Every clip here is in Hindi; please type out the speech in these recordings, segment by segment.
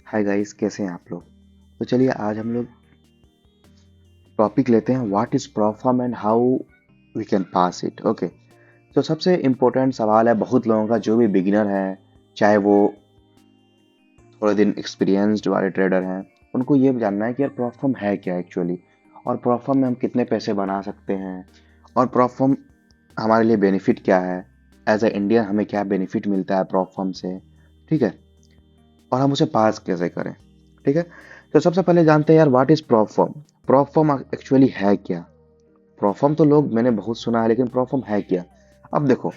हाय गाइस, कैसे हैं आप लोग। तो चलिए आज हम लोग टॉपिक लेते हैं what is perform and how we can pass it. Okay, तो सबसे इम्पोर्टेंट सवाल है बहुत लोगों का, जो भी बिगिनर है, चाहे वो थोड़े दिन एक्सपीरियंस्ड वाले ट्रेडर हैं, उनको ये जानना है कि यार परफॉर्म है क्या एक्चुअली, और परफॉर्म में हम कितने पैसे बना सकते हैं, और परफॉर्म हमारे लिए बेनिफिट क्या है, एज ए इंडियन हमें क्या बेनिफिट मिलता है परफॉर्म से, ठीक है, और हम उसे पास कैसे करें। ठीक है, तो सबसे पहले जानते हैं यार what is proforma. Proforma actually है क्या। प्रोफॉर्म तो लोग मैंने बहुत सुना है, लेकिन प्रोफॉर्म है क्या। अब देखो,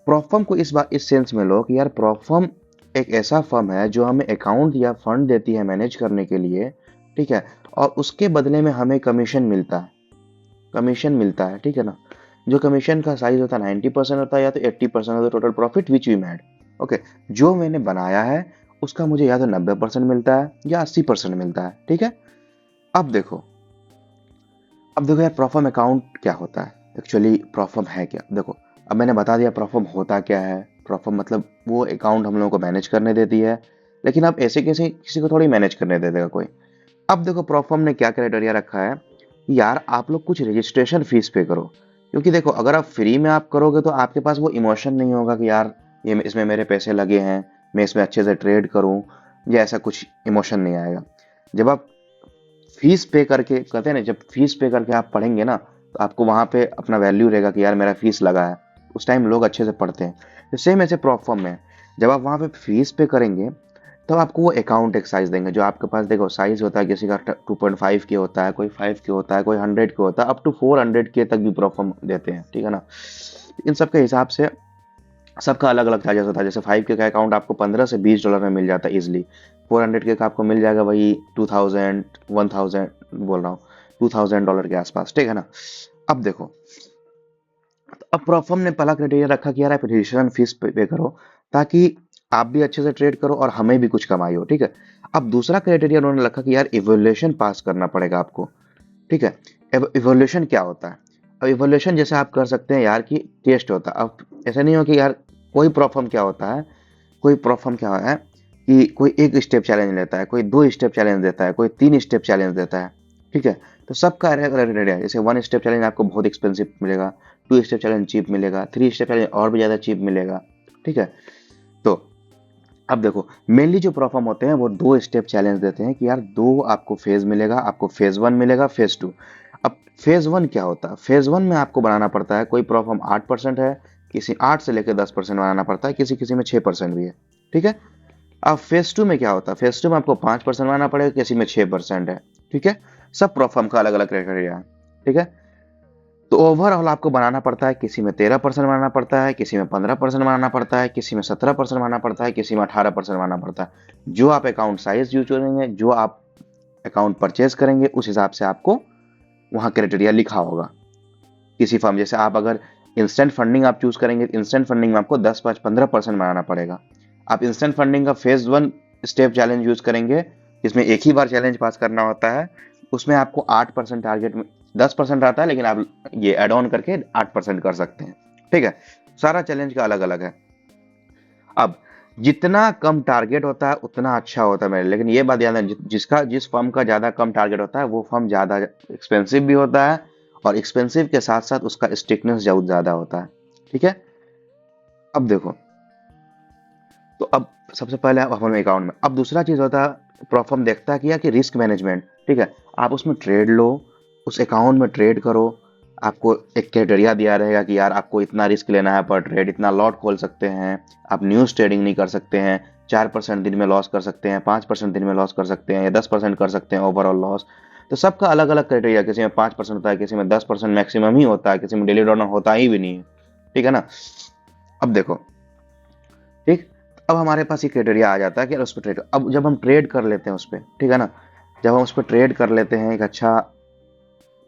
प्रोफॉर्म को इस बात इस सेंस में लो कि यार प्रोफॉर्म एक ऐसा फर्म है जो हमें अकाउंट या फंड देती है मैनेज करने के लिए, ठीक है, और उसके बदले में हमें कमीशन मिलता है। कमीशन मिलता है, ठीक है ना। जो कमीशन का साइज होता है 90% होता है या तो 80% of the total profit which we made. Okay, जो मैंने बनाया है उसका मुझे या तो 90% मिलता है या 80% मिलता है, ठीक है। अब देखो, अब देखो यार प्रोफर्म अकाउंट क्या होता है एक्चुअली, प्रोफर्म है क्या। देखो, अब मैंने बता दिया प्रोफर्म होता क्या है। प्रोफर्म मतलब वो अकाउंट हम लोगों को मैनेज करने देती है, लेकिन आप ऐसे किसी किसी को थोड़ी मैनेज करने दे देगा कोई। अब देखो प्रोफर्म ने क्या क्राइटेरिया रखा है, यार आप लोग कुछ रजिस्ट्रेशन फीस पे करो। क्योंकि देखो, अगर आप फ्री में आप करोगे तो आपके पास वो इमोशन नहीं होगा कि यार ये इसमें मेरे पैसे लगे हैं, मैं इसमें अच्छे से ट्रेड करूं, या ऐसा कुछ इमोशन नहीं आएगा। जब आप फीस पे करके कहते हैं ना, जब फीस पे करके आप पढ़ेंगे ना, तो आपको वहां पे अपना वैल्यू रहेगा कि यार मेरा फीस लगा है। उस टाइम लोग अच्छे से पढ़ते हैं। तो सेम ऐसे प्रोफॉर्म में जब आप वहां पे फीस पे करेंगे, तब आपको वो अकाउंट एक साइज देंगे जो आपके पास। देखो साइज होता है, किसी का 2.5 के होता है, कोई 5 के होता है, कोई 100 के होता है, अप टू 400 के तक भी प्रोफॉर्म देते हैं, ठीक है ना। इन सब के हिसाब से सबका अलग अलग चार्जेस होता है। जैसे 5 के का अकाउंट आपको $15 से $20 में मिल जाता है इजिली। 400 के का आपको मिल जाएगा वही 2000 1000 बोल रहा हूँ, $2000 के आसपास, ठीक है ना। अब देखो, अब प्रोफर्म ने पहला क्राइटेरिया रखा कि यार आप रजिस्ट्रेशन फीस पे करो, ताकि आप भी अच्छे से ट्रेड करो और हमें भी कुछ कमाई हो, ठीक है। अब दूसरा क्राइटेरिया उन्होंने रखा कि यार इवोल्यूशन पास करना पड़ेगा आपको, ठीक है। अब इवोल्यूशन क्या होता है। अब इवोल्यूशन जैसे आप कर सकते हैं यार कि टेस्ट होता है। अब ऐसा नहीं हो कि यार कोई प्रोफर्म क्या होता है, कोई प्रोफर्म क्या है कि कोई एक स्टेप चैलेंज लेता है, कोई 2 स्टेप चैलेंज देता है, कोई 3 स्टेप चैलेंज देता है, ठीक है। तो सबका अलग अलग रेट है। जैसे 1 स्टेप चैलेंज आपको बहुत एक्सपेंसिव मिलेगा, 2 स्टेप चैलेंज चीप मिलेगा, 3 स्टेप चैलेंज और भी ज़्यादा चीप मिलेगा, ठीक है। तो अब देखो, मेनली जो प्रोफॉर्म होते हैं वो 2 स्टेप चैलेंज देते हैं कि यार दो आपको फेज मिलेगा, आपको फेज 1 मिलेगा, फेज 2। अब फेज 1 क्या होता है। फेज 1 में आपको बनाना पड़ता है, कोई प्रोफॉर्म 8% है, किसी 8 से लेकर 10% बनाना पड़ता है, किसी किसी में 6% भी है, ठीक है। अब फेज 2 में क्या होता है। फेज 2 में आपको 5% बनाना पड़ेगा, किसी में 6% है, ठीक है। सब प्रोफॉर्म का अलग अलग क्राइटेरिया है, ठीक है। तो ओवरऑल आपको बनाना पड़ता है, किसी में 13% बनाना पड़ता है, किसी में 15% बनाना पड़ता है, किसी में 17% बनाना पड़ता है, किसी में 18% बनाना पड़ता है। जो आप अकाउंट साइज यूज करेंगे, जो आप अकाउंट परचेज करेंगे, उस हिसाब से आपको वहाँ क्राइटेरिया लिखा होगा। किसी फर्म जैसे आप अगर इंस्टेंट फंडिंग आप चूज करेंगे, इंस्टेंट फंडिंग में आपको 10-15% बनाना पड़ेगा। आप इंस्टेंट फंडिंग का फेज 1 स्टेप चैलेंज यूज करेंगे, जिसमें एक ही बार चैलेंज पास करना होता है, उसमें आपको 8% टारगेट में 10% आता है, लेकिन आप ये एड ऑन करके 8% कर सकते हैं, ठीक है। सारा चैलेंज का अलग अलग है। अब जितना कम टारगेट होता है उतना अच्छा होता है मेरे, लेकिन ये बात याद है, जिस फर्म का ज्यादा कम टारगेट होता है वो फर्म ज्यादा एक्सपेंसिव भी होता है, और एक्सपेंसिव के साथ साथ उसका स्टिकनेस बहुत ज्यादा होता है, ठीक है। अब देखो, तो अब सबसे पहले आप अपने अकाउंट में, अब दूसरा चीज होता है प्रोफर्म देखता है कि यार कि रिस्क मैनेजमेंट, ठीक है। आप उसमें ट्रेड लो, उस अकाउंट में ट्रेड करो, आपको एक क्राइटेरिया दिया रहेगा कि यार आपको इतना रिस्क लेना है पर ट्रेड, इतना लॉट खोल सकते हैं, आप न्यूज ट्रेडिंग नहीं कर सकते हैं, 4% दिन में लॉस कर सकते हैं, 5% दिन में लॉस कर सकते हैं, या 10% कर सकते हैं ओवरऑल लॉस। तो सबका अलग अलग क्राइटेरिया, किसी में 5% होता है, किसी में 10% मैक्सिमम ही होता है, किसी में डेली ड्रॉ होता ही भी नहीं है, ठीक है ना। अब देखो, ठीक, अब हमारे पास ये क्राइटेरिया आ जाता है कि यार उस पर ट्रेड, अब जब हम ट्रेड कर लेते हैं उस पर, ठीक है ना, जब हम उस पर ट्रेड कर लेते हैं, एक अच्छा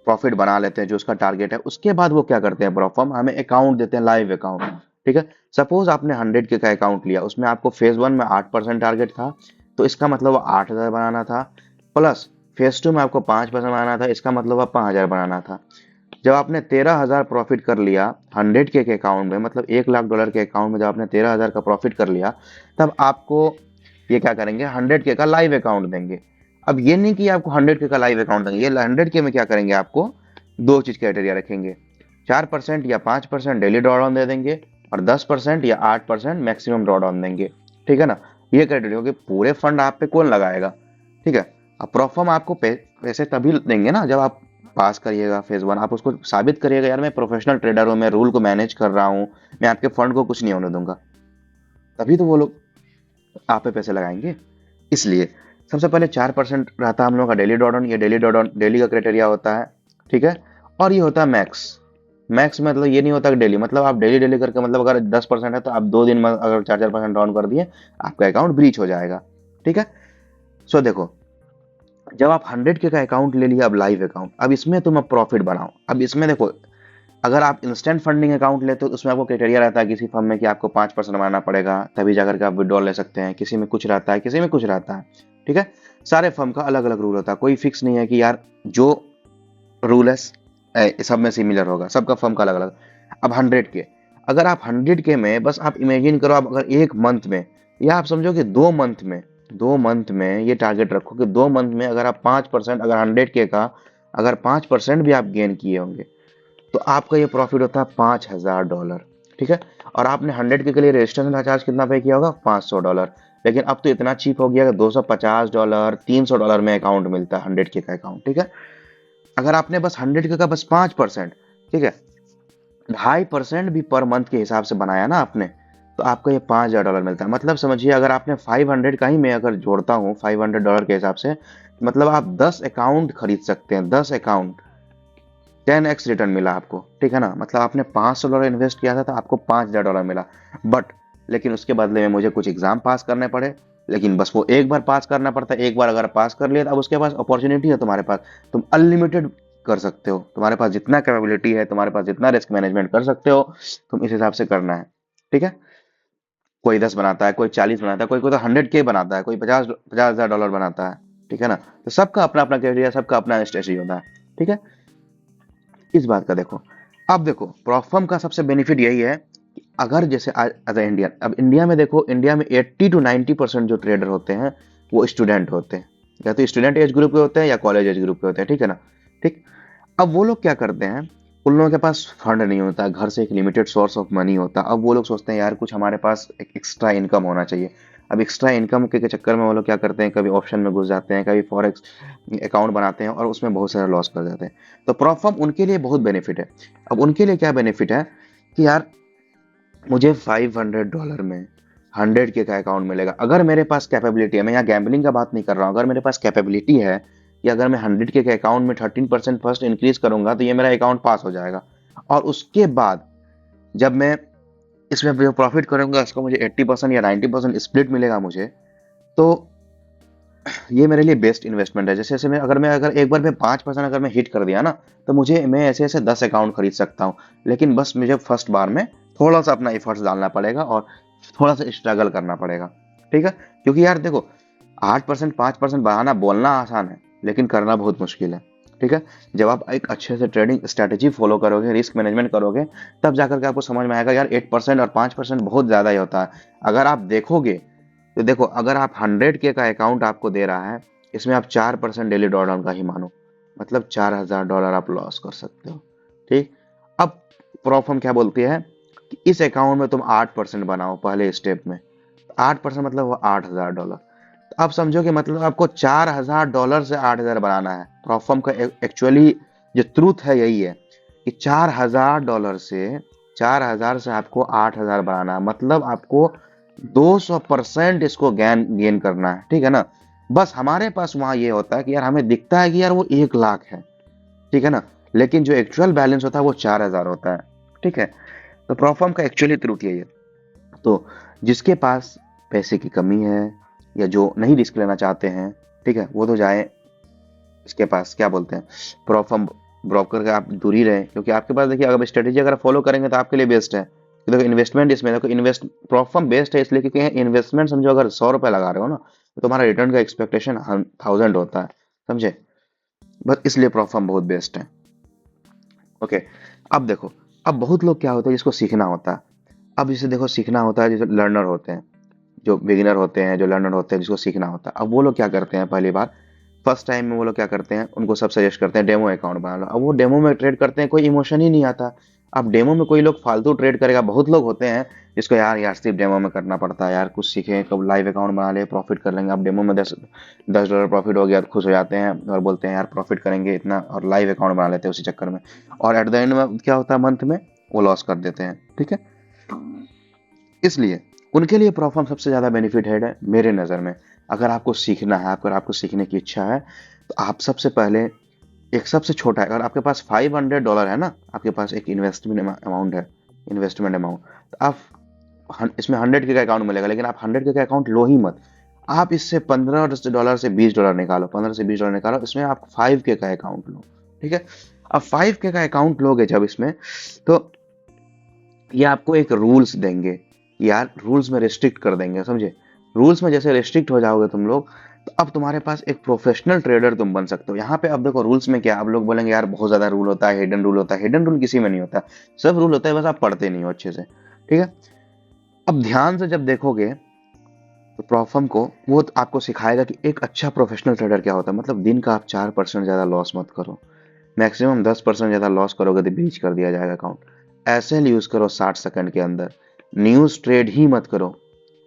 प्रॉफिट बना लेते हैं जो उसका टारगेट है, उसके बाद वो क्या करते हैं प्रोफर्म, हमें अकाउंट देते हैं, लाइव अकाउंट, ठीक है। सपोज आपने 100 के का अकाउंट लिया, उसमें आपको फेज 1 में 8% टारगेट था, तो इसका मतलब 8000 बनाना था, प्लस फेज 2 में आपको 5% बनाना था, इसका मतलब 5000 बनाना था। जब आपने 13,000 प्रॉफिट कर लिया 100 के अकाउंट में, मतलब $1,00,000 के अकाउंट में जब आपने 13,000 का प्रॉफिट कर लिया, तब आपको ये क्या करेंगे, 100K का लाइव अकाउंट देंगे। अब ये नहीं कि आपको 100K का लाइव अकाउंट देंगे, ये 100K में क्या करेंगे, आपको दो चीज क्राइटेरिया रखेंगे, 4% या 5% डेली ड्रॉडाउन दे देंगे, और 10% या 8% मैक्सिमम ड्रॉडाउन देंगे। ठीक है ना, ये क्राइटेरिया होगी। पूरे फंड आप पे कौन लगाएगा, ठीक है। अब प्रॉफर्म आपको पैसे तभी देंगे ना जब आप पास करिएगा फेज 1, आप उसको साबित करिएगा यार मैं प्रोफेशनल ट्रेडर हूँ, मैं रूल को मैनेज कर रहा हूँ, मैं आपके फंड को कुछ नहीं होने दूंगा, तभी तो वो लोग आप पे पैसे लगाएंगे। इसलिए सबसे पहले 4% रहता है हम लोग का डेली ड्रॉडाउन, ये डेली ड्रॉडाउन डेली का क्राइटेरिया होता है, ठीक है। और ये होता है मैक्स। मैक्स मतलब ये नहीं होता कि डेली, मतलब आप डेली डेली करके, मतलब अगर 10% है तो आप 2 दिन में अगर 4-4% डाउन कर दिए, आपका अकाउंट ब्रीच हो जाएगा, ठीक है। सो देखो, जब आप 100K का अकाउंट ले लिया, अब लाइव अकाउंट, अब इसमें तुम अब प्रॉफिट बनाओ। अब इसमें देखो, अगर आप इंस्टेंट फंडिंग अकाउंट लेते हो तो उसमें आपको क्राइटेरिया रहता है किसी फर्म में कि आपको 5% बनाना पड़ेगा, तभी जाकर के आप विड्रॉल ले सकते हैं। किसी में कुछ रहता है, किसी में कुछ रहता है, ठीक है। सारे फर्म का अलग अलग रूल होता है, कोई फिक्स नहीं है कि यार जो रूल है सब में सिमिलर होगा, सबका फर्म का अलग अलग। अब 100K, अगर आप 100K में, बस आप इमेजिन करो, आप अगर एक मंथ में, या आप समझो कि 2 मंथ में, 2 मंथ में ये टारगेट रखो कि 2 मंथ में अगर आप 5%, अगर 100K का अगर 5% भी आप गेन किए होंगे, तो आपका ये प्रॉफिट होता है $5000, ठीक है। और आपने 100K के लिए रजिस्ट्रेशन का चार्ज कितना पे किया होगा, $500। लेकिन अब तो इतना चीप हो गया कि $250, $300 में अकाउंट मिलता है 100K का अकाउंट, ठीक है। अगर आपने बस 100K का बस 5%, ठीक है, 2.5% भी पर मंथ के हिसाब से बनाया ना आपने, तो आपको ये $5000 मिलता है। मतलब समझिए, अगर आपने 500 का ही मैं अगर जोड़ता हूँ $500 के हिसाब से, मतलब आप 10 अकाउंट खरीद सकते हैं, 10 अकाउंट, 10x रिटर्न मिला आपको, ठीक है ना। मतलब आपने $500 इन्वेस्ट किया था तो आपको $5000 मिला। बट लेकिन उसके बदले में मुझे कुछ एग्जाम पास करने पड़े, लेकिन बस वो एक बार पास करना पड़ता है। एक बार अगर पास कर लिया तो अब उसके पास अपॉर्चुनिटी है तुम्हारे पास, तुम अनलिमिटेड कर सकते हो, तुम्हारे पास जितना कैपेबिलिटी है, तुम्हारे पास जितना रिस्क मैनेजमेंट कर सकते हो, तुम इस हिसाब से करना है, ठीक है। कोई 10 बनाता है, कोई 40 बनाता है, कोई कोई तो 100K बनाता है, कोई 50,000 बनाता है, ठीक है ना। तो सबका अपना अपना क्राइटेरिया, सबका अपना स्ट्रेटजी होता है, ठीक है। इस बात का देखो, अब देखो प्रॉफर्म का सबसे बेनिफिट यही है कि अगर जैसे एज इंडियन, अब इंडिया में देखो, इंडिया में 80 to 90% जो ट्रेडर होते हैं वो स्टूडेंट होते हैं, या तो स्टूडेंट एज ग्रुप के होते हैं या कॉलेज एज ग्रुप के होते हैं, ठीक है ना। ठीक, अब वो लोग क्या करते हैं, उन लोगों के पास फंड नहीं होता, घर से एक लिमिटेड सोर्स ऑफ मनी होता। अब वो लोग सोचते हैं यार कुछ हमारे पास एक एक्स्ट्रा इनकम होना चाहिए। अब एक्स्ट्रा इनकम के चक्कर में वो लोग क्या करते हैं, कभी ऑप्शन में घुस जाते हैं, कभी फॉरेक्स अकाउंट बनाते हैं और उसमें बहुत सारा लॉस कर जाते हैं। तो प्रॉफर्म उनके लिए बहुत बेनिफिट है। अब उनके लिए क्या बेनिफिट है कि यार मुझे $500 में 100K का अकाउंट मिलेगा, अगर मेरे पास कैपेबिलिटी है। मैं यहाँ गैम्बलिंग का बात नहीं कर रहा हूँ, अगर मेरे पास कैपेबिलिटी है कि अगर मैं 100K के अकाउंट में 13% फर्स्ट इंक्रीज करूंगा तो ये मेरा अकाउंट पास हो जाएगा। और उसके बाद जब मैं इसमें जो प्रॉफिट करूंगा उसको मुझे 80% या 90% स्प्लिट मिलेगा मुझे, तो ये मेरे लिए बेस्ट इन्वेस्टमेंट है। जैसे जैसे मैं अगर एक बार में 5% अगर मैं हिट कर दिया ना, तो मुझे मैं ऐसे ऐसे 10 अकाउंट खरीद सकता हूँ। लेकिन बस मुझे फर्स्ट बार में थोड़ा सा अपना एफर्ट्स डालना पड़ेगा और थोड़ा सा स्ट्रगल करना पड़ेगा, ठीक है। क्योंकि यार देखो, 8% 5% बढ़ाना बोलना आसान है, लेकिन करना बहुत मुश्किल है, ठीक है। जब आप एक अच्छे से ट्रेडिंग स्ट्रेटेजी फॉलो करोगे, रिस्क मैनेजमेंट करोगे, तब जाकर के आपको समझ में आएगा यार 8% और 5% बहुत ज़्यादा ही होता है। अगर आप देखोगे तो देखो, अगर आप 100K का अकाउंट आपको दे रहा है, इसमें आप 4% डेली ड्रॉडाउन का ही मानो, मतलब $4000 आप लॉस कर सकते हो, ठीक। अब प्रॉफर्म क्या बोलती है कि इस अकाउंट में तुम 8% बनाओ पहले स्टेप में। 8% मतलब वो $8000। तो आप समझो कि मतलब आपको $4000 से 8000 बनाना है। प्रॉफर्म का एक्चुअली जो ट्रूथ है यही है कि $4000 से आपको 8000 बनाना है, मतलब आपको 200% इसको गेन करना है, ठीक है ना। बस हमारे पास वहां ये होता है कि यार हमें दिखता है कि यार वो 1 लाख है, ठीक है ना, लेकिन जो एक्चुअल बैलेंस होता है वो 4000 होता है, ठीक है। तो प्रॉफर्म का एक्चुअली ट्रूथ यही है। तो जिसके पास पैसे की कमी है या जो नहीं रिस्क लेना चाहते हैं, ठीक है, वो तो जाए इसके पास, क्या बोलते हैं, प्रॉफर्म ब्रोकर का आप दूर ही रहे। क्योंकि आपके पास देखिए, अगर स्ट्रेटेजी अगर फॉलो करेंगे तो आपके लिए बेस्ट है। देखो इन्वेस्टमेंट इसमें देखो, इन्वेस्ट प्रॉफर्म बेस्ट है इसलिए क्योंकि इन्वेस्टमेंट समझो अगर ₹100 लगा रहे हो ना, तो तुम्हारा रिटर्न का एक्सपेक्टेशन 1000 होता है, समझे। बस इसलिए प्रॉफर्म बहुत बेस्ट है, ओके। अब देखो, अब बहुत लोग क्या होता है जिसको सीखना होता है। अब जैसे देखो, सीखना होता है, जैसे लर्नर होते हैं, जो बिगिनर होते हैं, जो लर्नर होते हैं, जिसको सीखना होता है, अब वो लोग क्या करते हैं, पहली बार फर्स्ट टाइम में वो लोग क्या करते हैं, उनको सब सजेस्ट करते हैं डेमो अकाउंट बना लो। अब वो डेमो में ट्रेड करते हैं, कोई इमोशन ही नहीं आता। अब डेमो में कोई लोग फालतू ट्रेड करेगा, बहुत लोग होते हैं जिसको यार यार सिर्फ डेमो में करना पड़ता है, यार कुछ सीखें, कब लाइव अकाउंट बना ले, प्रॉफिट कर लेंगे। अब डेमो में 10 $10 प्रॉफिट हो गया तो खुश हो जाते हैं और बोलते हैं यार प्रॉफिट करेंगे इतना, और लाइव अकाउंट बना लेते हैं उसी चक्कर में, और एट द एंड में क्या होता है, मंथ में वो लॉस कर देते हैं। ठीक है, इसलिए उनके लिए प्रोफार्म सबसे ज़्यादा बेनिफिट है मेरे नज़र में। अगर आपको सीखना है, अगर आपको सीखने की इच्छा है, तो आप सबसे पहले एक सबसे छोटा है, अगर आपके पास $500 है ना, आपके पास एक इन्वेस्टमेंट अमाउंट, तो आप इसमें 100 के का अकाउंट मिलेगा, लेकिन आप 100 के का अकाउंट लो ही मत। आप इससे $15 से $20 निकालो, 15 से $20 निकालो, इसमें आप 5 के का अकाउंट लो। ठीक है, अब 5 के का अकाउंट लोगे जब इसमें, तो ये आपको एक रूल्स देंगे यार, रूल्स में रिस्ट्रिक्ट कर देंगे, समझे। रूल्स में जैसे रिस्ट्रिक्ट हो जाओगे तुम लोग, तो अब तुम्हारे पास एक प्रोफेशनल ट्रेडर तुम बन सकते हो। यहाँ पे अब देखो रूल्स में क्या, आप लोग बोलेंगे यार बहुत ज्यादा रूल होता है, हिडन रूल होता है। हिडन रूल किसी में नहीं होता, सब रूल होता है, बस आप पढ़ते नहीं हो अच्छे से। ठीक है, अब ध्यान से जब देखोगे तो प्रोफर्म को वो आपको सिखाएगा कि एक अच्छा प्रोफेशनल ट्रेडर क्या होता है। मतलब दिन का आप 4% ज्यादा लॉस मत करो, मैक्सिमम 10% ज्यादा लॉस करोगे तो ब्रीच कर दिया जाएगा अकाउंट। एसएल यूज करो 60 सेकंड के अंदर, न्यूज ट्रेड ही मत करो।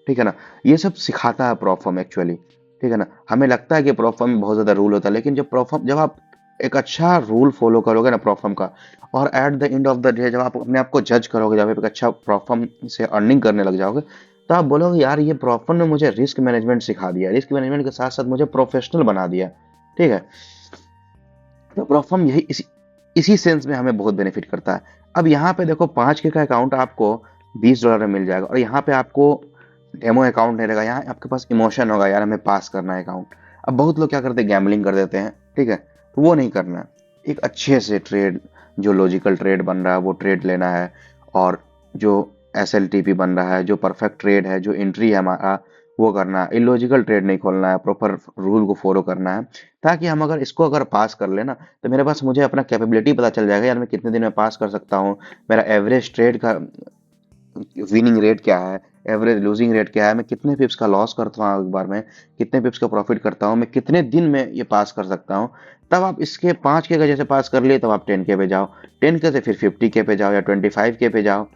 ठीक है ना, ये सब सिखाता है प्रोफर्म एक्चुअली। ठीक है ना, हमें लगता है कि प्रोफर्म में बहुत ज्यादा रूल होता है, लेकिन जब आप एक अच्छा रूल फॉलो करोगे ना प्रोफर्म का, और at the end of the day जब आप अपने आप को जज करोगे, जब आप एक अच्छा प्रोफर्म से अर्निंग करने लग जाओगे, तो आप बोलोगे यार ये प्रोफर्म ने मुझे रिस्क मैनेजमेंट सिखा दिया, रिस्क मैनेजमेंट के साथ साथ मुझे प्रोफेशनल बना दिया। ठीक है, तो प्रोफर्म यही इसी सेंस में हमें बहुत बेनिफिट करता है। अब यहाँ पे देखो 5 के का अकाउंट आपको $20 में मिल जाएगा, और यहाँ पे आपको डेमो अकाउंट नहीं रहेगा, यहाँ आपके पास इमोशन होगा यार हमें पास करना है अकाउंट। अब बहुत लोग क्या करते हैं, गैम्बलिंग कर देते हैं। ठीक है, तो वो नहीं करना है, एक अच्छे से ट्रेड, जो लॉजिकल ट्रेड बन रहा है वो ट्रेड लेना है, और जो SLTP बन रहा है, जो परफेक्ट ट्रेड है, जो एंट्री है हमारा, वो करना है। इलॉजिकल ट्रेड नहीं खोलना है, प्रॉपर रूल को फॉलो करना है, ताकि हम अगर इसको अगर पास कर लेना, तो मेरे पास मुझे अपना कैपेबिलिटी पता चल जाएगा यार मैं कितने दिन में पास कर सकता हूँ, मेरा एवरेज ट्रेड का विनिंग रेट क्या है, एवरेज लूजिंग रेट क्या है, मैं कितने पिप्स का लॉस करता हूँ एक बार में, कितने पिप्स का प्रॉफिट करता हूँ, मैं कितने दिन में ये पास कर सकता हूँ। तब आप इसके 5 के का जैसे पास कर लिए, तब आप 10 के पे जाओ, 10 के से फिर 50 के पे जाओ, या 25 के पे जाओ,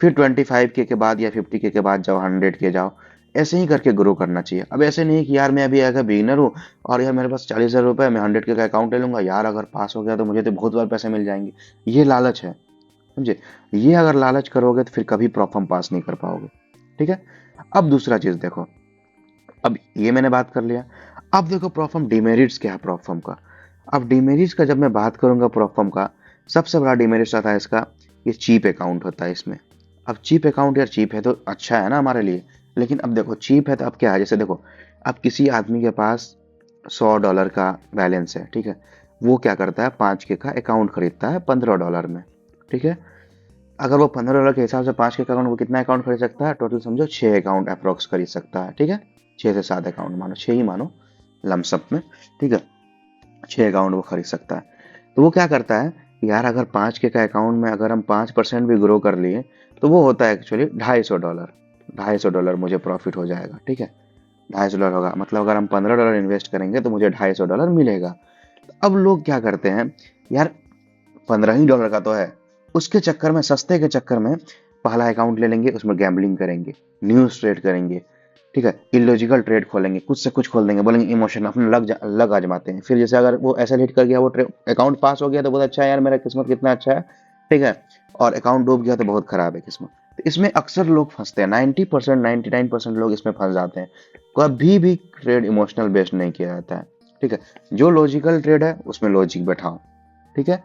फिर 25 के बाद या 50 के बाद जाओ, 100 के जाओ। ऐसे ही करके ग्रो करना चाहिए। अब ऐसे नहीं कि यार मैं अभी अगर बिगिनर हूँ और यार मेरे पास 40,000 रुपये, मैं 100 के का अकाउंट ले लूंगा, यार अगर पास हो गया तो मुझे तो बहुत बार पैसे मिल जाएंगे। ये लालच है, समझे। ये अगर लालच करोगे तो फिर कभी प्रॉफर्म पास नहीं कर पाओगे। ठीक है, अब दूसरा चीज देखो, अब ये मैंने बात कर लिया। अब देखो प्रॉफर्म डिमेरिट्स क्या है प्रॉफर्म का। अब डिमेरिट्स का जब मैं बात करूंगा प्रॉफर्म का, सबसे बड़ा डिमेरिट्स आता है इसका, ये चीप अकाउंट होता है इसमें। अब चीप अकाउंट, यार चीप है तो अच्छा है ना हमारे लिए, लेकिन अब देखो चीप है तो अब क्या है, जैसे देखो अब किसी आदमी के पास $100 का बैलेंस है। ठीक है, वो क्या करता है, 5 के का अकाउंट खरीदता है $15 में। ठीक है, अगर वो $15 के हिसाब से 5 के अकाउंट, वो कितना अकाउंट खरीद सकता है, टोटल समझो 6 अकाउंट अप्रोक्स खरीद सकता है। ठीक है, 6 से 7 अकाउंट मानो, 6 ही मानो लमसम में। ठीक है, 6 अकाउंट वो खरीद सकता है। तो वो क्या करता है यार, अगर 5 के का अकाउंट में अगर हम 5% भी ग्रो कर लिए, तो वो होता है एक्चुअली $250। $250 मुझे प्रॉफिट हो जाएगा। ठीक है, $250 होगा, मतलब अगर हम $15 इन्वेस्ट करेंगे तो मुझे $250 मिलेगा। तो अब लोग क्या करते हैं यार, $15 का तो है, उसके चक्कर में, सस्ते के चक्कर में पहला अकाउंट ले लेंगे, उसमें गैम्बलिंग करेंगे, न्यूज ट्रेड करेंगे। ठीक है, इलॉजिकल ट्रेड खोलेंगे, कुछ से कुछ खोल देंगे, बोलेंगे इमोशन, अपना लग आजमाते हैं। फिर जैसे अगर वो ऐसा हिट कर गया, वो अकाउंट पास हो गया तो बहुत अच्छा है यार, मेरा किस्मत कितना अच्छा है। ठीक है, और अकाउंट डूब गया तो बहुत खराब है किस्मत। तो इसमें अक्सर लोग फंसते हैं, 90% 99% लोग इसमें फंस जाते हैं। कभी भी ट्रेड इमोशनल बेस्ड नहीं किया जाता है। ठीक है, जो लॉजिकल ट्रेड है उसमें लॉजिक बैठाओ। ठीक है,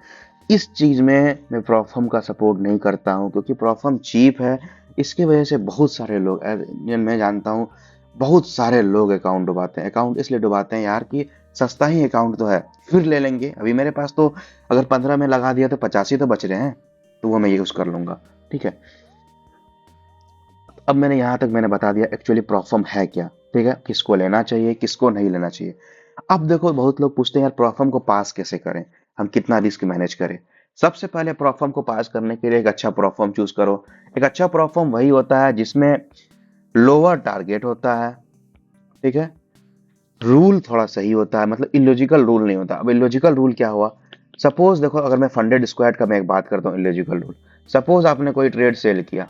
इस चीज में मैं प्रॉफर्म का सपोर्ट नहीं करता हूँ, क्योंकि प्रॉफर्म चीप है। इसकी वजह से बहुत सारे लोग, इंडियन मैं जानता हूँ, बहुत सारे लोग अकाउंट डुबाते हैं। अकाउंट इसलिए डुबाते हैं यार कि सस्ता ही अकाउंट तो है, फिर ले लेंगे। अभी मेरे पास तो अगर 15 में लगा दिया तो 85 तो बच रहे हैं, तो वो मैं यूज कर लूंगा। ठीक है, अब मैंने यहाँ तक मैंने बता दिया एक्चुअली प्रॉफर्म है क्या। ठीक है, किसको लेना चाहिए, किसको नहीं लेना चाहिए। अब देखो बहुत लोग पूछते हैं यार प्रॉफर्म को पास कैसे करें, हम कितना रिस्क मैनेज करें। सबसे पहले प्रॉफर्म को पास करने के लिए एक अच्छा प्रॉफर्म चूज करो। एक अच्छा प्रॉफर्म वही होता है जिसमें लोअर टारगेट होता है, ठीक है, रूल थोड़ा सही होता है, मतलब इलॉजिकल रूल नहीं होता। अब इलॉजिकल रूल क्या हुआ, सपोज देखो अगर मैं फंडेड स्क्वाड का मैं एक बात करता हूँ इलॉजिकल रूल। सपोज आपने कोई ट्रेड सेल किया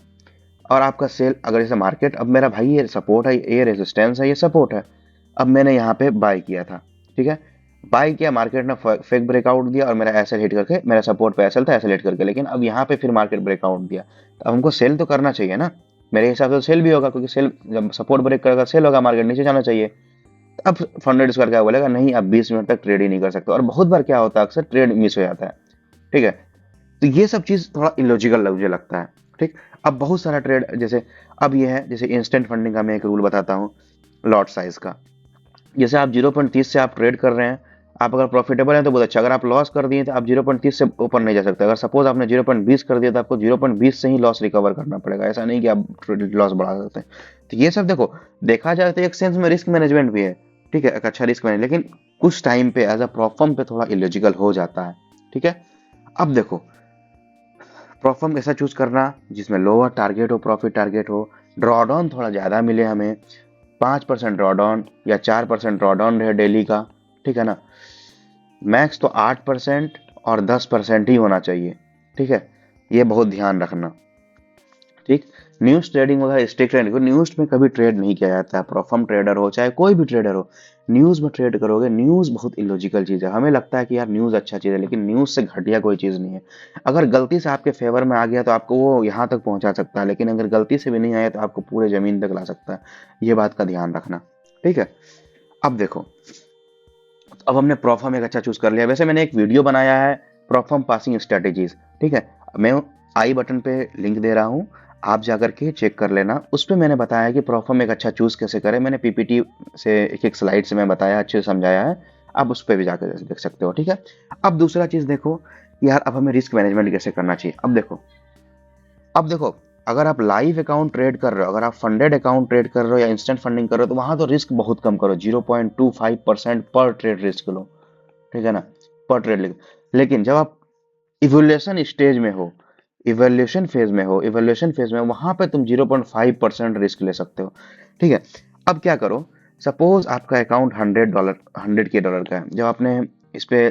और आपका सेल, अगर जैसे मार्केट, अब मेरा भाई ये सपोर्ट है, ये रेजिस्टेंस है, ये सपोर्ट है, अब मैंने यहाँ पे बाय किया था, ठीक है, बाय किया, मार्केट ने फेक ब्रेकआउट दिया और मेरा ऐसे हिट करके, मेरा सपोर्ट पे एसएल था, ऐसे हिट करके, लेकिन अब यहाँ पे फिर मार्केट ब्रेकआउट दिया, तो अब हमको सेल तो करना चाहिए ना, मेरे हिसाब से सेल भी होगा, क्योंकि सेल जब सपोर्ट ब्रेक करेगा सेल होगा, मार्केट नीचे जाना चाहिए। अब फंडेड स्क्वायर क्या बोलेगा, नहीं अब 20 मिनट तक ट्रेड ही नहीं कर सकते, और बहुत बार क्या होता है, अक्सर ट्रेड मिस हो जाता है, ठीक है। तो ये सब चीज थोड़ा इलॉजिकल मुझे लगता है, ठीक। अब बहुत सारा ट्रेड, जैसे अब ये है, जैसे इंस्टेंट फंडिंग का मैं एक रूल बताता हूँ, लॉट साइज का। जैसे आप 0.30 से आप ट्रेड कर रहे हैं, आप अगर प्रॉफिटेबल है तो बहुत अच्छा, अगर आप लॉस कर दिए तो आप 0.30 से ऊपर नहीं जा सकते। अगर सपोज आपने 0.20 कर दिया तो आपको 0.20 से ही लॉस रिकवर करना पड़ेगा, ऐसा नहीं कि आप लॉस बढ़ा सकते हैं। तो ये सब देखो, देखा जाए तो एक सेंस में रिस्क मैनेजमेंट भी है, ठीक है, एक अच्छा रिस्क मैनेज, लेकिन कुछ टाइम पे एज अ प्रॉफर्म पे थोड़ा इलॉजिकल हो जाता है, ठीक है। अब देखो, प्रॉफर्म ऐसा चूज करना जिसमें लोअर टारगेट हो, प्रॉफिट टारगेट हो, ड्रॉडाउन थोड़ा ज्यादा मिले हमें, 5% ड्रॉडाउन या 4% ड्रॉडाउन रहे डेली का, ठीक है ना, मैक्स तो 8% और 10% ही होना चाहिए, ठीक है, ये बहुत ध्यान रखना, ठीक। न्यूज ट्रेडिंग वगैरह स्ट्रिक्ट ट्रेडिंग, न्यूज में कभी ट्रेड नहीं किया जाता है, प्रॉफर्म ट्रेडर हो चाहे कोई भी ट्रेडर हो, न्यूज में ट्रेड करोगे, न्यूज बहुत इलॉजिकल चीज है। हमें लगता है कि यार न्यूज अच्छा चीज है, लेकिन न्यूज से घटिया कोई चीज नहीं है। अगर गलती से आपके फेवर में आ गया तो आपको वो यहाँ तक पहुंचा सकता है, लेकिन अगर गलती से भी नहीं आया तो आपको पूरे जमीन तक ला सकता है, ये बात का ध्यान रखना, ठीक है। अब देखो, अब हमने प्रॉफर्म एक अच्छा चूज कर लिया, वैसे मैंने एक वीडियो बनाया है प्रॉफर्म पासिंग स्ट्रेटेजीज, ठीक है, मैं आई बटन पे लिंक दे रहा हूँ, आप जाकर के चेक कर लेना, उस पर मैंने बताया कि प्रॉफर्म एक अच्छा चूज कैसे करें, मैंने पीपीटी से एक एक स्लाइड से मैं बताया, अच्छे से समझाया है, आप उस पर भी जाकर देख सकते हो, ठीक है। अब दूसरा चीज देखो कि यार अब हमें रिस्क मैनेजमेंट कैसे करना चाहिए। अब देखो, अगर आप लाइव अकाउंट ट्रेड कर रहे हो, अगर आप फंडेड अकाउंट ट्रेड कर रहे हो या इंस्टेंट फंडिंग कर रहे हो, तो वहां तो रिस्क बहुत कम करो, 0.25% पर ट्रेड रिस्क लो, ठीक है ना, पर ट्रेड। लेकिन जब आप इवोल्यूशन स्टेज में हो, इवोल्यूशन फेज में वहां पे तुम 0.5% रिस्क ले सकते हो, ठीक है। अब क्या करो, सपोज आपका अकाउंट $100, $100 का है, जब आपने इस पे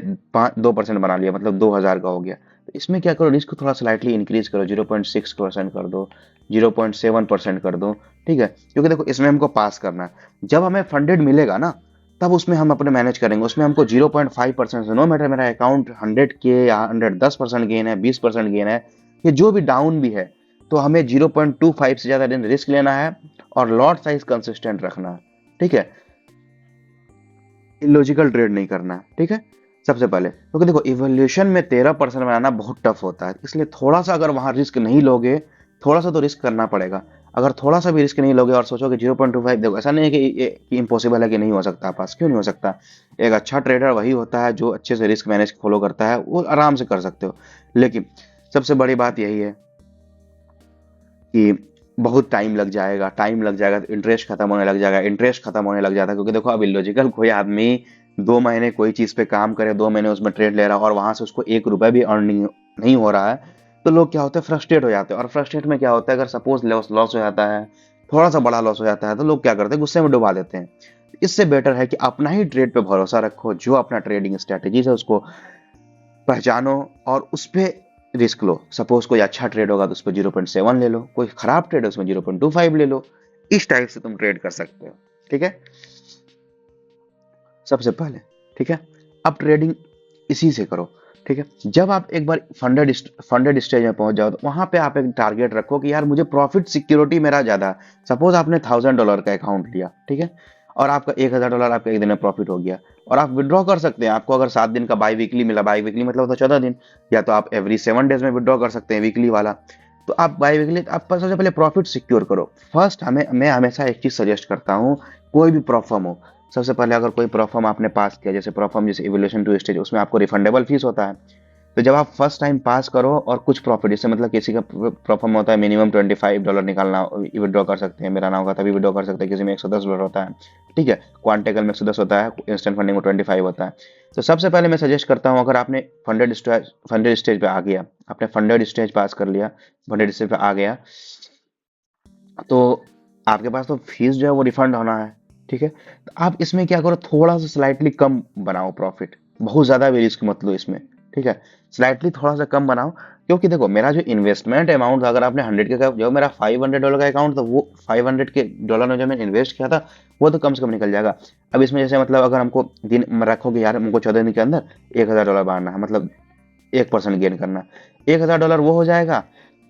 2% बना लिया, मतलब 2000 का हो गया, तो इसमें क्या करो, रिस्क थोड़ा स्लाइटली इंक्रीज करो, 0.6% कर दो, 0.7% कर दो, ठीक है, क्योंकि देखो इसमें हमको पास करना है, जब हमें फंडेड मिलेगा ना, तब उसमें हम अपने मैनेज करेंगे, उसमें हमको 0.5% से, नो मैटर मेरा अकाउंट 100 के या 110% गेन है, 20% गेन है, ये जो भी डाउन भी है, तो हमें 0.25 से ज्यादा दिन रिस्क लेना है और लॉट साइज कंसिस्टेंट रखना है, ठीक है, इलॉजिकल ट्रेड नहीं करना है, ठीक है। सबसे पहले क्योंकि देखो इवोल्यूशन में 13% बनाना बहुत टफ होता है, इसलिए थोड़ा सा अगर वहां रिस्क नहीं लोगे, थोड़ा सा तो रिस्क करना पड़ेगा। अगर थोड़ा सा भी रिस्क नहीं लोगे और सोचोगे 0.25, देखो ऐसा नहीं है कि इम्पॉसिबल है कि नहीं हो सकता, पास क्यों नहीं हो सकता। एक अच्छा ट्रेडर वही होता है जो अच्छे से रिस्क मैनेज फॉलो करता है, वो आराम से कर सकते हो। लेकिन सबसे बड़ी बात यही है कि बहुत टाइम लग जाएगा तो इंटरेस्ट खत्म होने लग जाएगा, इंटरेस्ट खत्म होने लग जाता है, क्योंकि देखो अब इलॉजिकल कोई आदमी 2 महीने कोई चीज पे काम करे, 2 महीने उसमें ट्रेड ले रहा है और वहां से उसको 1 रुपए भी अर्निंग नहीं हो रहा है, तो लोग क्या होते हैं, फ्रस्ट्रेट हो जाते हैं। और फ्रस्ट्रेट में क्या होता है, अगर सपोज लॉस लॉस हो जाता है, थोड़ा सा बड़ा लॉस हो जाता है, तो लोग क्या करते हैं, गुस्से में डुबा देते हैं। इससे बेटर है कि अपना ही ट्रेड पे भरोसा रखो, जो अपना ट्रेडिंग स्ट्रेटेजी है उसको पहचानो और उस पे रिस्क लो। सपोज कोई अच्छा ट्रेड होगा तो उस पर 0.7 ले लो, कोई खराब ट्रेड है उसमें 0.25 ले लो, इस टाइप से तुम ट्रेड कर सकते हो, ठीक है, सबसे पहले, ठीक है। अब ट्रेडिंग इसी से करो, ठीक है। जब आप एक बार फंडेड स्टेज में पहुंच जाओ, तो वहां पे आप एक टारगेट रखो कि यार मुझे प्रॉफिट सिक्योरिटी मेरा ज्यादा है। सपोज आपने $1000 का अकाउंट लिया, ठीक है, और आपका $1000 आपका एक दिन में प्रॉफिट हो गया, और आप विड्रॉ कर सकते हैं। आपको अगर 7 दिन का बाई वीकली मिला, बाई वीकली मतलब होता 14 दिन, या तो आप एवरी 7 डेज में विड्रॉ कर सकते हैं वीकली वाला। तो आप बाई वीकली, आप सबसे पहले प्रॉफिट सिक्योर करो फर्स्ट। मैं हमेशा एक चीज सजेस्ट करता हूँ, कोई भी प्रॉफर्म हो, सबसे पहले अगर कोई प्रॉफर्म आपने पास किया, जैसे प्रॉफर्म जैसे इवोल्यूशन टू स्टेज, उसमें आपको रिफंडेबल फीस होता है। तो जब आप फर्स्ट टाइम पास करो और कुछ प्रॉफिट, जैसे मतलब किसी का प्रॉफर्म होता है मिनिमम $25 निकालना, विड्रॉ कर सकते हैं, मेरा नाम का तभी विड्रॉ कर सकते हैं, किसी में $110 होता है, ठीक है, क्वांटेकल में 110 होता है, इंस्टेंट फंडिंग में 25 होता है। तो सबसे पहले मैं सजेस्ट करता हूँ, अगर आपने फंडेड स्टेज पे आ गया, आपने फंडेड स्टेज पास कर लिया, फंडेड स्टेज पे आ गया, तो आपके पास तो फीस जो है वो रिफंड होना है, ठीक है। तो आप इसमें क्या करो, थोड़ा सा स्लाइटली कम बनाओ प्रॉफिट, बहुत ज्यादा भी रिस्क मत लो इसमें, ठीक है। स्लाइटली थोड़ा सा कम बनाओ, क्योंकि देखो मेरा जो इन्वेस्टमेंट अमाउंट था, अगर आपने 100 के का, जो मेरा $500 का अकाउंट था, वो $500 में जो मैंने इन्वेस्ट किया था वो तो कम से कम निकल जाएगा। अब इसमें जैसे मतलब अगर हमको दिन में रखोगे यार, हमको 14 दिन के अंदर $1000 बनाना है, मतलब 1% गेन करना, $1000 वो हो जाएगा,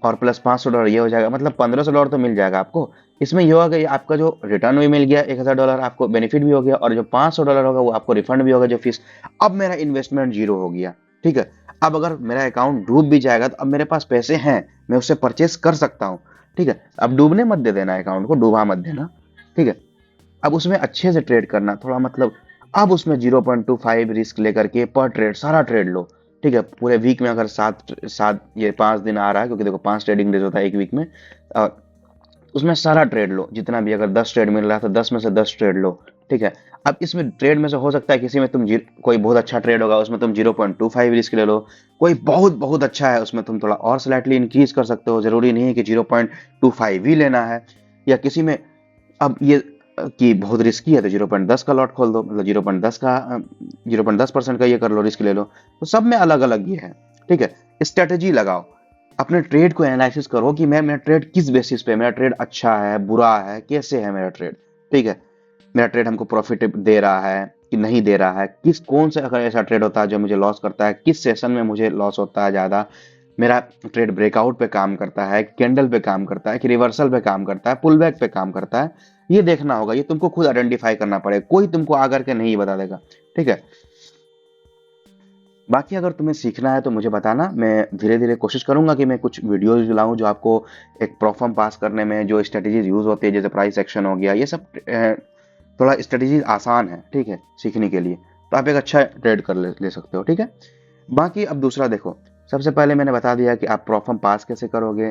और प्लस $500 ये हो जाएगा, मतलब $1500 तो मिल जाएगा आपको। इसमें ये होगा कि आपका जो रिटर्न भी मिल गया, $1000 आपको बेनिफिट भी हो गया, और जो $500 होगा वो आपको रिफंड भी होगा जो फीस। अब मेरा इन्वेस्टमेंट जीरो हो गया, ठीक है। अब अगर मेरा अकाउंट डूब भी जाएगा तो अब मेरे पास पैसे हैं, मैं उससे परचेस कर सकता हूँ, ठीक है। अब डूबने मत दे देना, अकाउंट को डूबा मत देना, ठीक है। अब उसमें अच्छे से ट्रेड करना थोड़ा, मतलब अब उसमें 0.25 रिस्क लेकर के पर ट्रेड सारा ट्रेड लो, ठीक है। पूरे वीक में अगर सात सात ये 5 दिन आ रहा है, क्योंकि देखो 5 ट्रेडिंग डेज होता है एक वीक में, और उसमें सारा ट्रेड लो जितना भी, अगर 10 ट्रेड मिल रहा है तो 10 में से 10 ट्रेड लो, ठीक है। अब इसमें ट्रेड में से हो सकता है किसी में कोई बहुत अच्छा ट्रेड होगा, उसमें तुम 0.25 रिस्क ले लो, कोई बहुत बहुत अच्छा है उसमें तुम थोड़ा और स्लाइटली इंक्रीज कर सकते हो, जरूरी नहीं है कि 0.25 ही लेना है। या किसी में अब ये कि बहुत रिस्की है तो 0.10 का लॉट खोल दो, मतलब 0.10% का ये कर लो, रिस्क ले लो। तो सब में अलग अलग ये है, ठीक है। स्ट्रेटेजी लगाओ, अपने ट्रेड को एनालिसिस करो कि मेरा ट्रेड किस बेसिस पे, मेरा ट्रेड अच्छा है बुरा है, कैसे है मेरा ट्रेड, ठीक है। मेरा ट्रेड हमको प्रॉफिट दे रहा है कि नहीं दे रहा है, किस कौन से अगर ऐसा ट्रेड होता है जो मुझे लॉस करता है, किस सेशन में मुझे लॉस होता है ज्यादा, मेरा ट्रेड ब्रेकआउट पे काम करता है, कैंडल पे काम करता है, कि रिवर्सल पे काम करता है, पुल बैक पे काम करता है, ये देखना होगा। ये तुमको खुद आइडेंटिफाई करना पड़ेगा, कोई तुमको आकर के नहीं बता देगा, ठीक है। बाकी अगर तुम्हें सीखना है तो मुझे बताना, मैं धीरे धीरे कोशिश करूंगा कि मैं कुछ वीडियोज लाऊं जो आपको एक प्रोफॉर्म पास करने में जो स्ट्रेटेजीज यूज होती है, जैसे प्राइस एक्शन हो गया, ये सब थोड़ा स्ट्रेटेजीज आसान है, ठीक है, सीखने के लिए। तो आप एक अच्छा ट्रेड कर ले सकते हो, ठीक है। बाकी अब दूसरा देखो, सबसे पहले मैंने बता दिया कि आप प्रॉफर्म पास कैसे करोगे,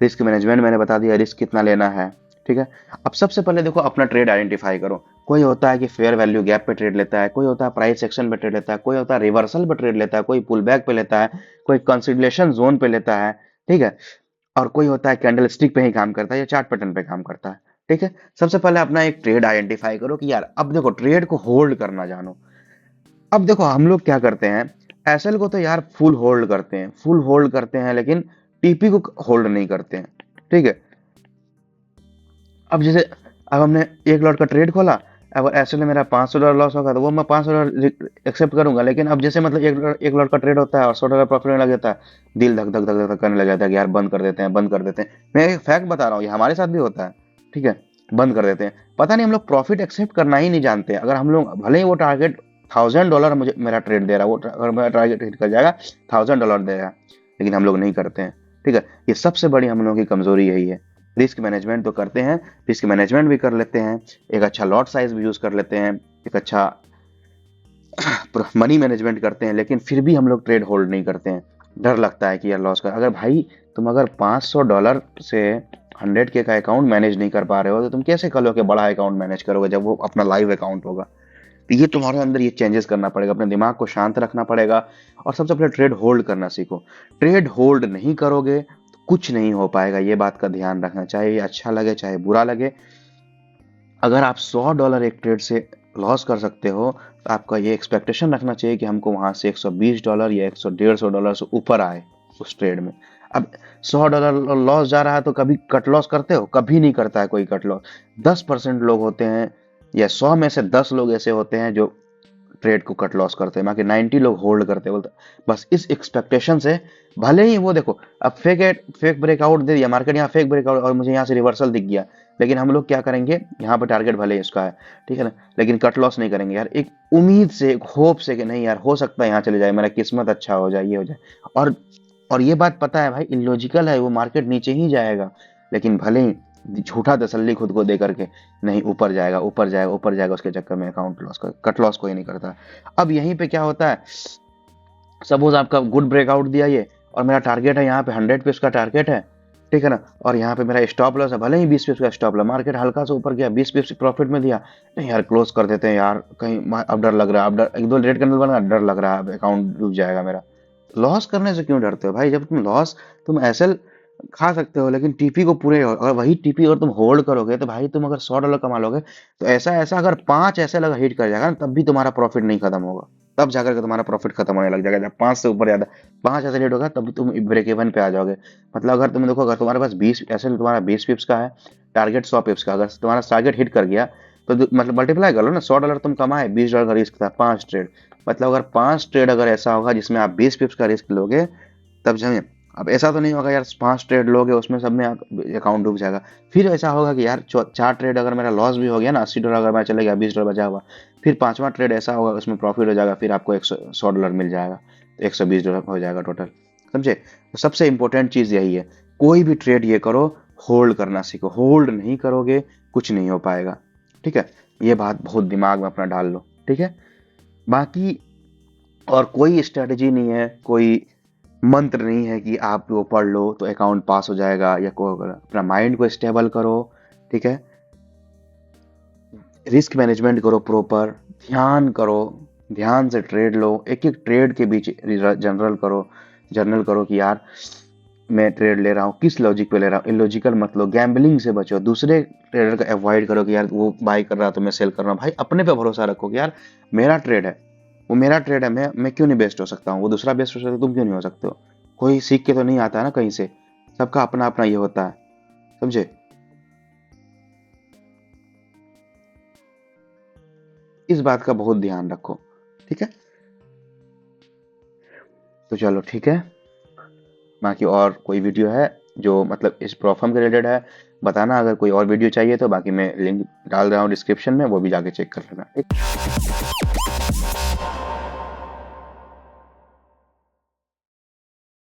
रिस्क मैनेजमेंट मैंने बता दिया, रिस्क कितना लेना है, ठीक है। अब सबसे पहले देखो अपना ट्रेड आइडेंटिफाई करो। कोई होता है कि फेयर वैल्यू गैप पे ट्रेड लेता है, कोई होता है प्राइस एक्शन पे ट्रेड लेता है, कोई होता है रिवर्सल पे ट्रेड लेता है, कोई पुल बैक पे लेता है, कोई कंसिडरेशन जोन पे लेता है, ठीक है। और कोई होता है कैंडल स्टिक पे ही काम करता है या चार्ट पैटर्न पे काम करता है, ठीक है। सबसे पहले अपना एक ट्रेड आइडेंटिफाई करो कि यार अब देखो ट्रेड को होल्ड करना जानो। अब देखो हम लोग क्या करते हैं, एसएल को तो यार फुल होल्ड करते हैं, फुल होल्ड करते हैं, लेकिन टीपी को होल्ड नहीं करते हैं, ठीक है। अब जैसे अब हमने एक लॉट का ट्रेड खोला, अगर एसएल में मेरा $500 लॉस होगा तो वो मैं $500 एक्सेप्ट करूंगा, लेकिन अब जैसे मतलब एक लॉट का ट्रेड होता है और $100 प्रॉफिट में लग जाता है, दिल धक धक धक धक करने लग जाता है कि यार बंद कर देते हैं, बंद कर देते हैं। मैं एक फैक्ट बता रहा हूँ, ये हमारे साथ भी होता है, ठीक है। बंद कर देते हैं, पता नहीं हम लोग प्रॉफिट एक्सेप्ट करना ही नहीं जानते। अगर हम लोग भले ही वो टारगेट $1000 मुझे मेरा ट्रेड दे रहा है, वो अगर मेरा टारगेट हिट कर जाएगा $1000 देगा, लेकिन हम लोग नहीं करते हैं, ठीक है। ये सबसे बड़ी हम लोगों की कमजोरी यही है। रिस्क मैनेजमेंट तो करते हैं, रिस्क मैनेजमेंट भी कर लेते हैं, एक अच्छा लॉट साइज भी यूज कर लेते हैं, एक अच्छा मनी मैनेजमेंट करते हैं, लेकिन फिर भी हम लोग ट्रेड होल्ड नहीं करते हैं। डर लगता है कि यार लॉस कर, अगर भाई तुम अगर $500 से 100K का अकाउंट मैनेज नहीं कर पा रहे हो तो तुम कैसे कल के बड़ा अकाउंट मैनेज करोगे जब वो अपना लाइव अकाउंट होगा। तो ये तुम्हारे अंदर ये चेंजेस करना पड़ेगा, अपने दिमाग को शांत रखना पड़ेगा, और सबसे पहले ट्रेड होल्ड करना सीखो। ट्रेड होल्ड नहीं करोगे तो कुछ नहीं हो पाएगा, ये बात का ध्यान रखना, चाहे ये अच्छा लगे चाहे बुरा लगे। अगर आप $100 एक ट्रेड से लॉस कर सकते हो तो आपका ये एक्सपेक्टेशन रखना चाहिए कि हमको वहां से $120 या 100-150 से ऊपर आए उस ट्रेड में। अब $100 लॉस जा रहा है तो कभी कट लॉस करते हो? कभी नहीं करता है कोई कट लॉस। 10% लोग होते हैं या 100 में से 10 लोग ऐसे होते हैं जो ट्रेड को कट लॉस करते हैं, बाकी 90 लोग होल्ड करते हैं। बोलते बस इस एक्सपेक्टेशन से, भले ही वो देखो अब फेक ब्रेकआउट दे दिया मार्केट, यहाँ फेक ब्रेकआउट और मुझे यहाँ से रिवर्सल दिख गया, लेकिन हम लोग क्या करेंगे, यहाँ पे टारगेट भले ही इसका है, ठीक है ना, लेकिन कट लॉस नहीं करेंगे यार, एक उम्मीद से, एक होप से कि नहीं यार हो सकता है यहाँ चले जाए, मेरा किस्मत अच्छा हो जाए, ये हो जाए। और और ये बात पता है भाई, इलॉजिकल है, वो मार्केट नीचे ही जाएगा, लेकिन भले ही झूठा तसल्ली खुद को दे करके, नहीं ऊपर जाएगा ऊपर जाएगा ऊपर जाएगा, उसके चक्कर में अकाउंट लॉस कर, कट लॉस कोई नहीं करता। अब यहीं पे क्या होता है, सपोज आपका गुड ब्रेकआउट दिया ये, और मेरा टारगेट है यहाँ पे 100 पिप्स का टारगेट है, ठीक है ना, और यहाँ पे मेरा स्टॉप लॉस है भले ही 20 पिप्स का स्टॉप लॉस, मार्केट हल्का सा ऊपर गया 20 पिप्स प्रॉफिट में दिया, नहीं यार क्लोज कर देते हैं यार, कहीं अब डर लग रहा है, अब डर, एक दो रेड कैंडल बना, डर लग रहा है अकाउंट डूब जाएगा मेरा। लॉस करने से क्यों डरते हो भाई, जब तुम लॉस, तुम ऐसे खा सकते हो, लेकिन टीपी को पूरे, अगर वही टीपी अगर तुम होल्ड करोगे तो भाई तुम अगर $100 कमा लोगे, तो ऐसा ऐसा अगर 5 ऐसे लगा हिट कर जाएगा ना, तब भी तुम्हारा प्रॉफिट नहीं खत्म होगा। तब जाकर के तुम्हारा प्रॉफिट खत्म होने लग जाएगा, जब 5 से ऊपर ज्यादा 5 ऐसे हिट होगा तब तुम ब्रेक इवन पे आ जाओगे। मतलब अगर तुम देखो, अगर तुम्हारे पास 20 ऐसे, तुम्हारा 20 पिप्स का है टारगेट, 100 पिप्स का, अगर तुम्हारा टारगेट हिट कर गया तो मतलब मल्टीप्लाई कर लो ना, $100 तुम कमाए, $20 का रिस्क था, 5 ट्रेड, मतलब अगर 5 ट्रेड अगर ऐसा होगा जिसमें आप 20 पिप्स का रिस्क लोगे, तब जमे। अब ऐसा तो नहीं होगा यार 5 ट्रेड लोगे उसमें सब में अकाउंट डूब जाएगा। फिर ऐसा होगा कि यार 4 ट्रेड अगर मेरा लॉस भी हो गया ना, $80 अगर मैं चले गया, $20 बचा हुआ, फिर 5वां ट्रेड ऐसा होगा उसमें प्रॉफिट हो जाएगा, फिर आपको $100 मिल जाएगा, तो $120 हो जाएगा टोटल। समझे? तो सबसे इंपॉर्टेंट चीज यही है, कोई भी ट्रेड ये करो, होल्ड करना सीखो। होल्ड नहीं करोगे कुछ नहीं हो पाएगा। ठीक है, ये बात बहुत दिमाग में अपना डाल लो। ठीक है, बाकी और कोई स्ट्रेटजी नहीं है, कोई मंत्र नहीं है कि आप वो पढ़ लो तो अकाउंट पास हो जाएगा या को होगा। अपना माइंड को स्टेबल करो। ठीक है, रिस्क मैनेजमेंट करो प्रॉपर, ध्यान करो, ध्यान से ट्रेड लो, एक एक ट्रेड के बीच जर्नल करो कि यार मैं ट्रेड ले रहा हूँ किस लॉजिक पे ले रहा हूँ, इलॉजिकल मत लो, गैम्बलिंग से बचो, दूसरे ट्रेडर को अवॉइड करो कि यार वो बाई कर रहा है तो मैं सेल कर रहा हूँ। भाई अपने पे भरोसा रखो कि यार मेरा ट्रेड है, वो मेरा ट्रेड है, मैं क्यों नहीं बेस्ट हो सकता हूँ, वो दूसरा बेस्ट हो सकता है, तुम क्यों नहीं हो सकते हो? कोई सीख के तो नहीं आता है ना कहीं से, सबका अपना अपना ये होता है। समझे? इस बात का बहुत ध्यान रखो। ठीक है, तो चलो ठीक है, बाकी और कोई वीडियो है जो मतलब इस प्रॉब्लम के रिलेटेड है, बताना। अगर कोई और वीडियो चाहिए तो बाकी मैं लिंक डाल रहा हूँ डिस्क्रिप्शन में, वो भी जाके चेक कर लेना। ठीक।